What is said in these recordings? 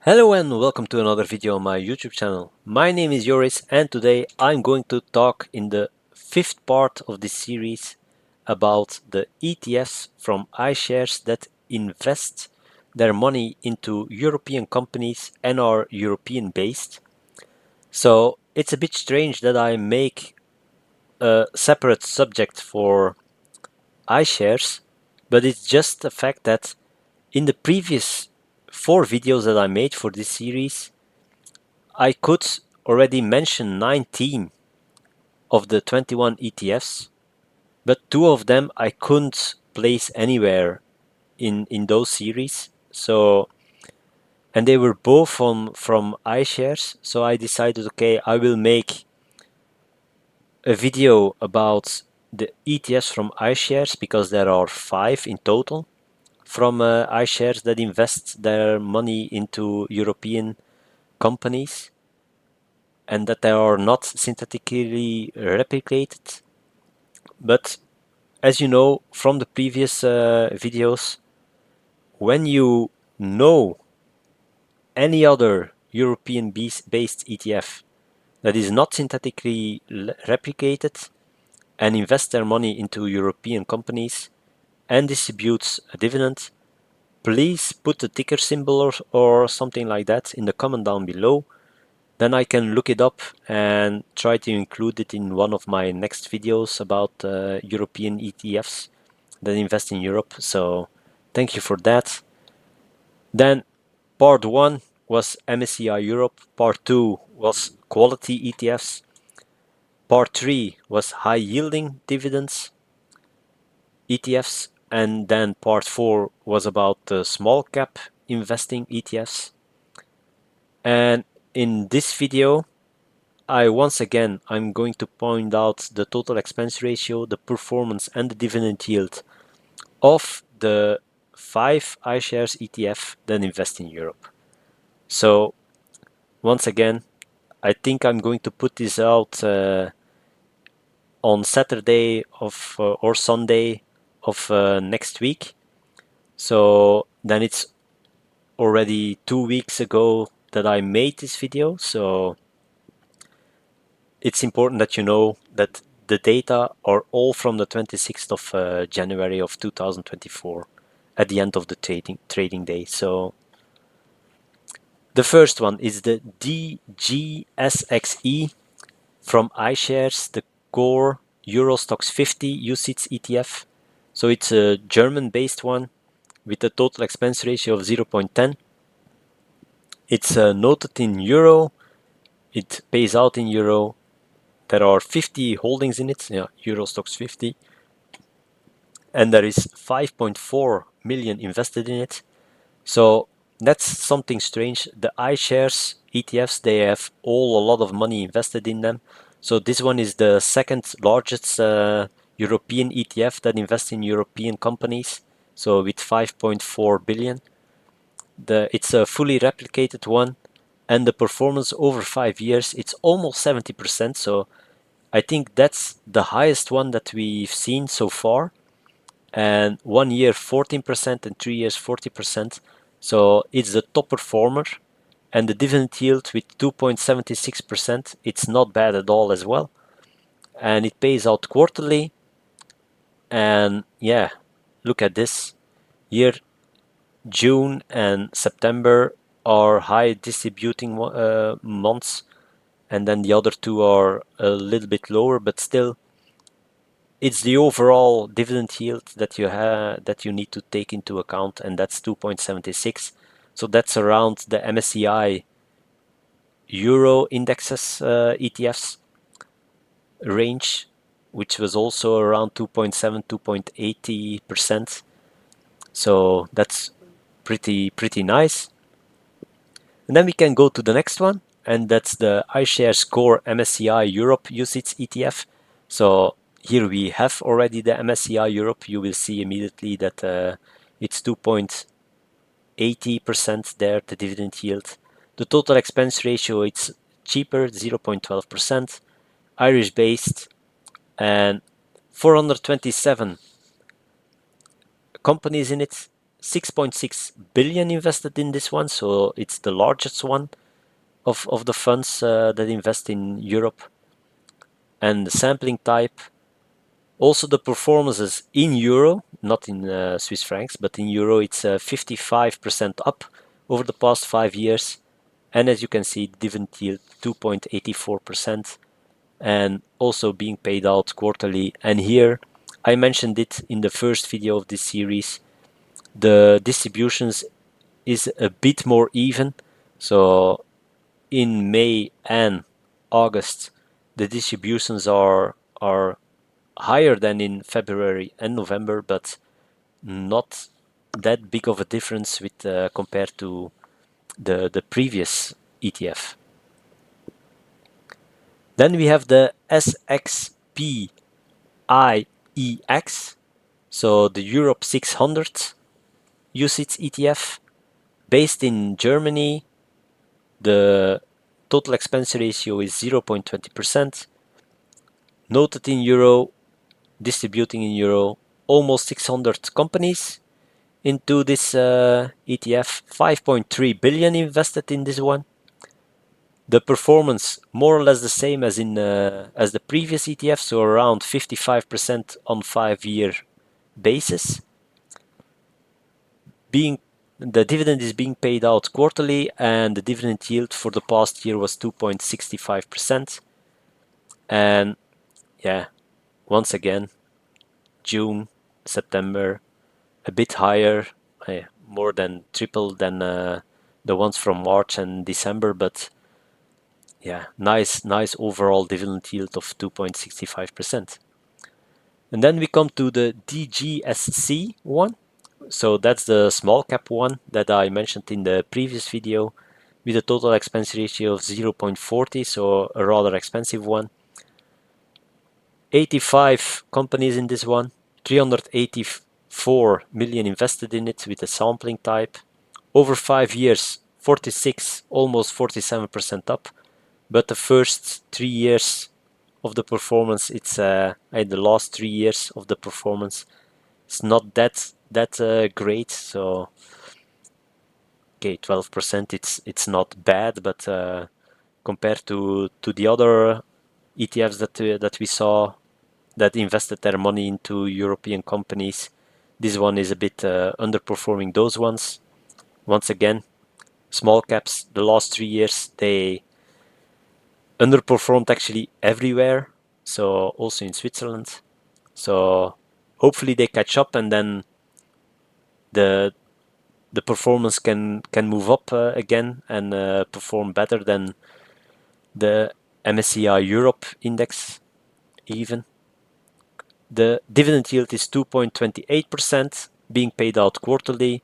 Hello and welcome to another video on my YouTube channel. My name is Joris and today I'm going to talk in the fifth part of this series about the ETFs from iShares that invest their money into European companies and are European based. So it's a bit strange that I make a separate subject for iShares, but it's just the fact that in the previous 4 videos that I made for this series, I could already mention 19 of the 21 ETFs, but 2 of them I couldn't place anywhere in those series. So, and they were both from iShares. So I decided, okay, I will make a video about the ETFs from iShares because there are 5 in total from iShares that invest their money into European companies and that they are not synthetically replicated. But as you know from the previous videos, when you know any other European based ETF that is not synthetically replicated and invests their money into European companies and distributes a dividend, please put the ticker symbol or something like that in the comment down below. Then I can look it up and try to include it in one of my next videos about European ETFs that invest in Europe. So thank you for that. Then part 1 was MSCI Europe, part 2 was quality ETFs, part 3 was high yielding dividends ETFs, and then part 4 was about the small cap investing ETFs. And in this video I'm going to point out the total expense ratio, the performance and the dividend yield of the 5 iShares ETF that invest in Europe. So once again, I think I'm going to put this out on Saturday of or Sunday of next week. So then it's already 2 weeks ago that I made this video. So it's important that you know that the data are all from the 26th of January of 2024 at the end of the trading day. So the first one is the DJSXE from iShares, the core EURO STOXX 50 UCITS ETF. So it's a German-based one with a total expense ratio of 0.10. It's noted in euro. It pays out in euro. There are 50 holdings in it, EURO STOXX 50, and there is 5.4 million invested in it. So that's something strange. The iShares ETFs, they have all a lot of money invested in them. So this one is the second largest European ETF that invests in European companies. So with 5.4 billion. It's a fully replicated one, and the performance over 5 years, it's almost 70%. So I think that's the highest one that we've seen so far. And 1 year 14% and 3 years 40%. So it's the top performer. And the dividend yield with 2.76%, it's not bad at all as well. And it pays out quarterly. And yeah, look at this. Here, June and September are high distributing months. And then the other 2 are a little bit lower, but still it's the overall dividend yield that you need to take into account, and that's 2.76. So that's around the MSCI Euro indexes ETFs range, which was also around 2.7, 2.80%. So that's pretty nice. And then we can go to the next one, and that's the iShares Core MSCI Europe UCITS ETF. So here we have already the MSCI Europe. You will see immediately that it's 2.80% there, the dividend yield. The total expense ratio, it's cheaper, 0.12%, Irish based, and 427 companies in it. 6.6 billion invested in this one, so it's the largest one of the funds that invest in Europe. And the sampling type, also the performances in euro, not in Swiss francs, but in euro, it's 55% up over the past 5 years. And as you can see, dividend yield 2.84%, and also being paid out quarterly. And here, I mentioned it in the first video of this series, the distributions is a bit more even. So in May and August, the distributions are higher than in February and November, but not that big of a difference with compared to the previous ETF. Then we have the SXPIEX, so the Europe 600 UCITS ETF, based in Germany. The total expense ratio is 0.20%. Noted in euro, distributing in euro, almost 600 companies into this ETF. 5.3 billion invested in this one. The performance more or less the same as in as the previous ETF, so around 55% on 5-year basis. The dividend is being paid out quarterly, and the dividend yield for the past year was 2.65%. And yeah, once again, June, September, a bit higher, more than triple than the ones from March and December, but yeah, nice overall dividend yield of 2.65%. And then we come to the DJSC one. So that's the small cap one that I mentioned in the previous video, with a total expense ratio of 0.40, so a rather expensive one. 85 companies in this one, 384 million invested in it with a sampling type. Over 5 years, 46, almost 47% up. But the first 3 years of the performance, it's the last 3 years of the performance, it's not that great. So okay, 12%, it's not bad, but compared to the other ETFs that we saw that invested their money into European companies, this one is a bit underperforming those ones. Once again, small caps, the last 3 years, they underperformed actually everywhere, so also in Switzerland. So hopefully they catch up, and then the performance can move up again and perform better than the MSCI Europe index even. The dividend yield is 2.28%, being paid out quarterly.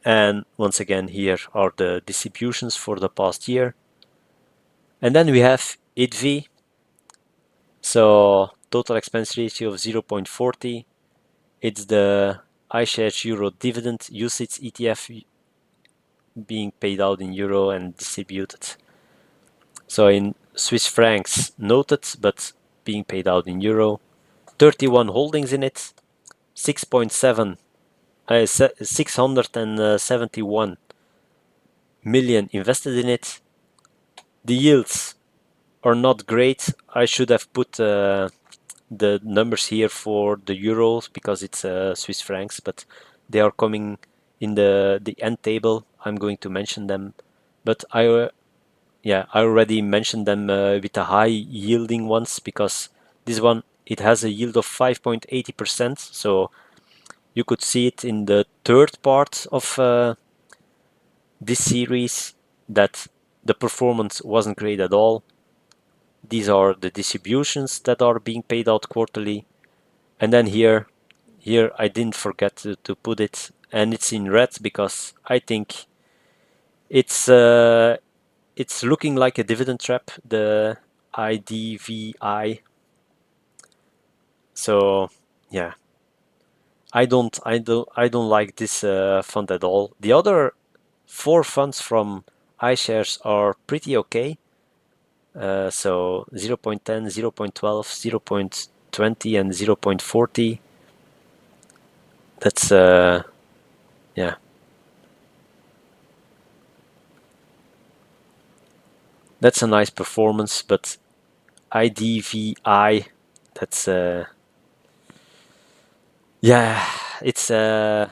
And once again, here are the distributions for the past year. And then we have IDVY. So total expense ratio of 0.40. It's the iShares Euro Dividend UCITS ETF, being paid out in euro and distributed. So in Swiss francs noted, but being paid out in euro. 31 holdings in it, 671 million invested in it. The yields are not great. I should have put the numbers here for the euros because it's Swiss francs, but they are coming in the end table. I'm going to mention them, but I already mentioned them with the high yielding ones, because this one, it has a yield of 5.80%. So you could see it in the third part of this series that the performance wasn't great at all. These are the distributions that are being paid out quarterly. And then here I didn't forget to put it, and it's in red because I think it's looking like a dividend trap, the IDVY. So yeah, I don't like this fund at all. The other 4 funds from iShares are pretty okay. So 0.10, 0.12, 0.20, and 0.40. That's Yeah. That's a nice performance, but IDVY, that's yeah, it's when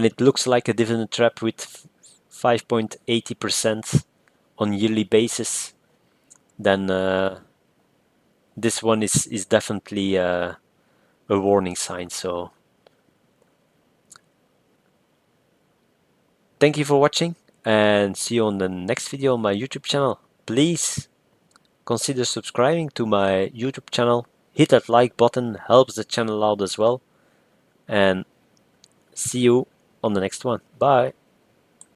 it looks like a dividend trap with 5.80% on yearly basis, then this one is definitely a warning sign. So thank you for watching and see you on the next video on my YouTube channel. Please consider subscribing to my YouTube channel. Hit that like button, helps the channel out as well. And see you on the next one. Bye.